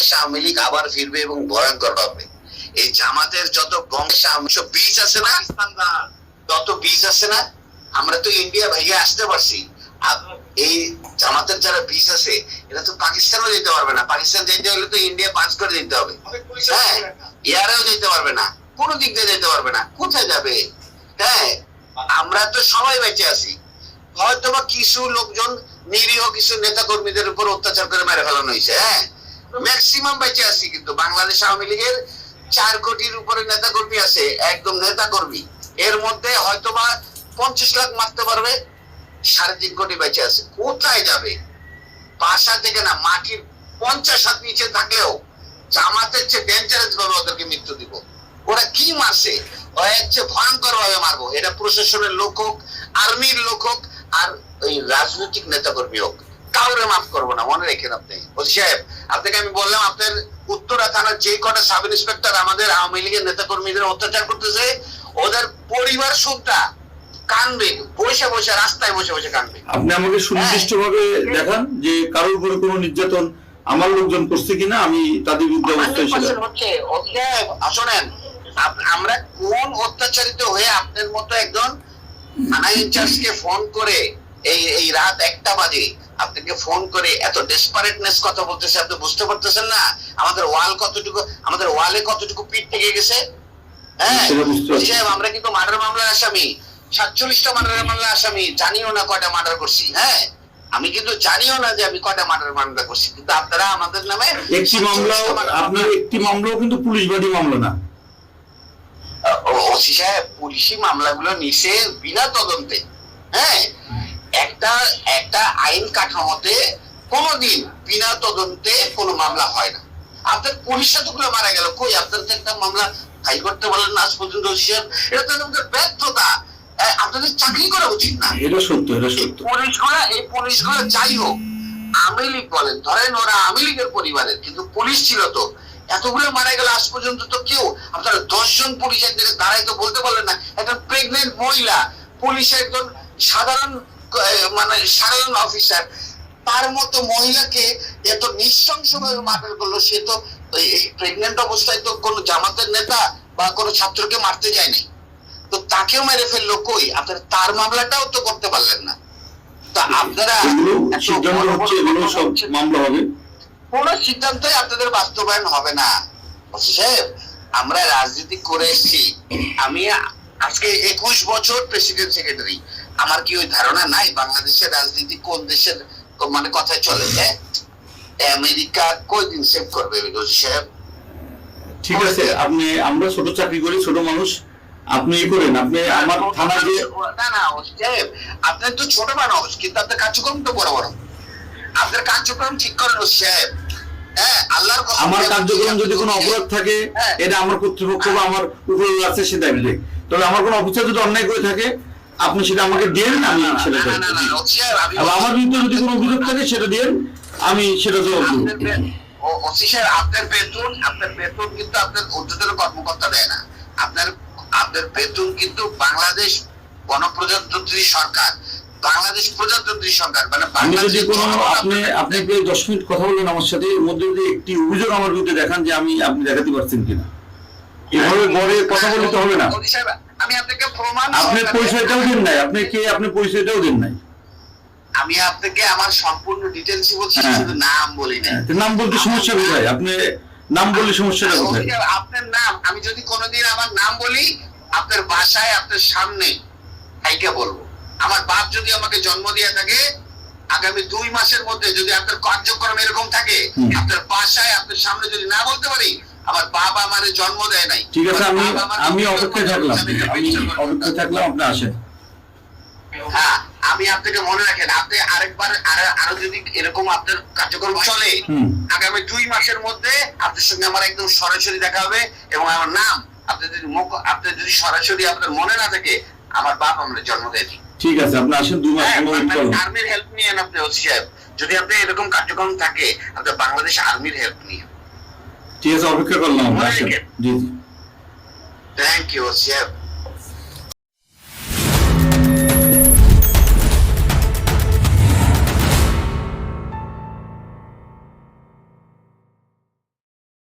বাংলাদেশ আওয়ামী লীগ আবার ফিরবে এবং ভয়ঙ্কর হবে। এই জামাতের যত বংশ বীজ আছে না, তত বীজ আছে না, আমরা তো ইন্ডিয়া ভাইয়া আসতে পারছি। এই জামাতের যারা বীজ আছে এটা তো পাকিস্তানও যেতে পারবে না। পাকিস্তান যেতে হলে তো ইন্ডিয়া পাস করে দিতে হবে। হ্যাঁ, ইয়ারেও যেতে পারবে না, কোনো দিক দিয়ে যেতে পারবে না। কোথায় যাবে? হ্যাঁ, আমরা তো সবাই বেঁচে আছি। হয়তো বা কিছু লোকজন নিরীহ কিছু নেতা কর্মীদের উপর অত্যাচার করে মেরে ফেলানো হয়েছে। হ্যাঁ, ম্যাক্সিমাম বেঁচে আছি। কিন্তু বাংলাদেশ আওয়ামী লীগের 4 কোটির উপরে নেতা কর্মী আছে, একদম নেতা কর্মী। এর মধ্যে হয়তো বা 50 লাখ মারতে পারবে, 3.5 কোটি বেঁচে আছে। কোথায় যাবে? বাসা থেকে না, মাটির 50 হাত নিচে থাকলেও জামাতের চেয়ে ডেঞ্জারাস ভাবে ওদেরকে মৃত্যু দিব। ওরা কি মারছে? ওরা হচ্ছে ভয়ঙ্কর ভাবে মারবো। এটা প্রশাসনের লোক হোক, আর্মির লোক হোক, আর ওই রাজনৈতিক নেতা কর্মী হোক, কাউরে মাফ করবো না। মনে রেখেন আপনি ওসি সাহেব। আপনাকে আমি বললাম, আপনার উত্তরা থানার যে কটা সাব ইন্সপেক্টর আমাদের আওয়ামী লীগের নেতা কর্মীদের অত্যাচার করতেছে, ওদের পরিবার সুদ্ধা কানবে, বসে বসে রাস্তায় বসে বসে কানবে। আপনি আমাকে সুনির্দিষ্ট ভাবে দেখান যে কারোর উপরে কোনো নির্যাতন আমার লোকজন করছে কিনা, আমি তাদের বিরুদ্ধে অবস্থায় ছিলাম। শোনেন, আমরা কোন অত্যাচারিত হয়ে আপনার মতো একজন থানা ইনচার্জকে ফোন করে এই রাত 1টা বাজে আপনাকে ফোন করে এত ডেসপারেটনেস কথা বলতেছে, আপনি বুঝতে পারতেছেন না আমাদের ওয়ালে কতটুকু পিঠ থেকে গেছে? হ্যাঁ, আমরা কিন্তু মার্ডার মামলার আসামি, 47টা মার্ডার মামলার আসামি। জানিও না কয়টা মার্ডার করছি। হ্যাঁ, আমি কিন্তু জানিও না যে আমি কয়টা মার্ডার মামলা করছি। কিন্তু আপনারা আমাদের নামে একটি মামলা, আপনার একটি মামলাও কিন্তু পুলিশবাদী মামলা না। ওসি সাহেব, পুলিশি মামলাগুলো নিছে বিনা তদন্তে। হ্যাঁ, একটা আইন কাঠামোতে কোনোদিন বিনা তদন্তে কোনো মামলা হয় না। আপনার পুলিশ এতগুলো মারা গেল, কই আপনার একটা মামলা ফাইল করতে বলেন না আজ পর্যন্ত? ওসি সাহেব, এটা তো আমাদের ব্যর্থতা। আপনাদের চাকরি করা উচিত না। এটা সত্য, এটা সত্য। এই পুলিশগুলো যাই হোক, আওয়ামী লীগ বলেন, ধরেন ওরা আওয়ামী লীগের পরিবারের, কিন্তু পুলিশ ছিল তো। এতগুলো মারা গেল আজ পর্যন্ত তো কেউ, আপনারা 10 জন পুলিশের দিকে দাঁড়াই তো বলতে পারলেন না। একজন প্রেগনেন্ট মহিলা পুলিশের একজন সাধারণ অফিসার, তার মতো মহিলাকে এত নৃশংস ভাবে মার্ডার করলো। সে তো এই প্রেগনেন্ট অবস্থায় তো কোনো জামাতের নেতা বা কোনো ছাত্রকে মারতে যায়নি, তো তাকেও মেরে ফেললো। কই আপনারা তার মামলাটাও তো করতে পারলেন না। তা আপনারা মামলা হবে, কোন সিদ্ধান্তই আপনাদের বাস্তবায়ন হবে না। সাহেব, আমরা রাজনীতি করে এসেছি। আমি আজকে 21 বছর প্রেসিডেন্ট সেক্রেটারি। আমার কি ওই ধারণা নাই বাংলাদেশের রাজনীতি কোন দেশের মানে কথায় চলে? যায় আমেরিকা কয়দিন সেভ করবে? সাহেব ঠিক আছে, আমরা ছোট চাকরি করি, ছোট মানুষ, আপনি করেন। আপনি আমার থানা যে না সাহেব, আপনার তো ছোট মানুষ, কিন্তু আপনার কার্যক্রম তো বড় বড়। আপনার কার্যক্রম ঠিক করেন সাহেব। হ্যাঁ, আল্লাহর কসম, আমার কার্যক্রম যদি কোনো অপরাধ থাকে, এটা আমার কর্তৃপক্ষ বা আমার উপরে আছে সে দাবি। তবে আমার কোনো অফিসার যদি অন্যায় করে থাকে, আপনি সেটা আমাকে দেন, আমি সেটা দেব। আমার বিরুদ্ধে যদি কোনো অভিযোগ থাকে সেটা দেন, আমি সেটা জবাব দেব। আপনার বেতন কিন্তু আপনার ঊর্ধ্বতন কর্মকর্তা দেয় না। আপনার বেতন কিন্তু বাংলাদেশ গণপ্রজাতন্ত্রী সরকার, বাংলাদেশ প্রজাতন্ত্রী সরকার, মানে আমি যদি কোনো আপনি 10 মিনিট কথা বললেন আমার সাথে, এর মধ্যে যদি একটি অভিযোগ আমার বিরুদ্ধে দেখান যে আপনি দেখাতে পারছেন কিনা, এভাবে বড় কথা বলতে হবে না। আমি আপনাকে প্রমাণ, আপনি পরিচয়টাও দেন নাই, আপনি পরিচয়টাও দেন নাই। আমি আপনাকে আমার সম্পূর্ণ ডিটেইলস বলছি, শুধু নাম বলি না। নাম বলতে সমস্যা কোথায়? আপনি নাম বললে সমস্যাটা কোথায়? আপনার নাম, আমি যদি কোনোদিন আমার নাম বলি, আপনার বাসায় আপনার সামনে হাইকে বলবো। আমার বাপ যদি আমাকে জন্ম দিয়ে থাকে, আগামী 2 মাসের মধ্যে যদি আপনার কার্যক্রম এরকম থাকে, আপনার বাসায় আপনার সামনে যদি না বলতে পারি, আমার বাবা আমার জন্ম দেয় নাই। ঠিক আছে, আমি অপেক্ষায় থাকলাম, আপনি আসেন। হ্যাঁ, আমি আপনাকে মনে রাখেন, আপনি আরেকবার আরো যদি এরকম আপনার কার্যক্রম চলে, আগামী 2 মাসের মধ্যে আপনার সঙ্গে আমার একদম সরাসরি দেখা হবে। এবং আমার নাম আপনি যদি সরাসরি আপনার মনে না থাকে, আমার বাপ আমার জন্ম দেয়নি। ঠিক আছে, আপনি আসেন, 2 মাস আর্মির হেল্প নিয়েন আপনি ওসি সাহেব। যদি আপনি এরকম কার্যক্রম থাকে, আপনি বাংলাদেশ আর্মির হেল্প নিয়ে। ঠিক আছে, অপেক্ষা করলাম। জি জি, থ্যাংক ইউ ওসি সাহেব।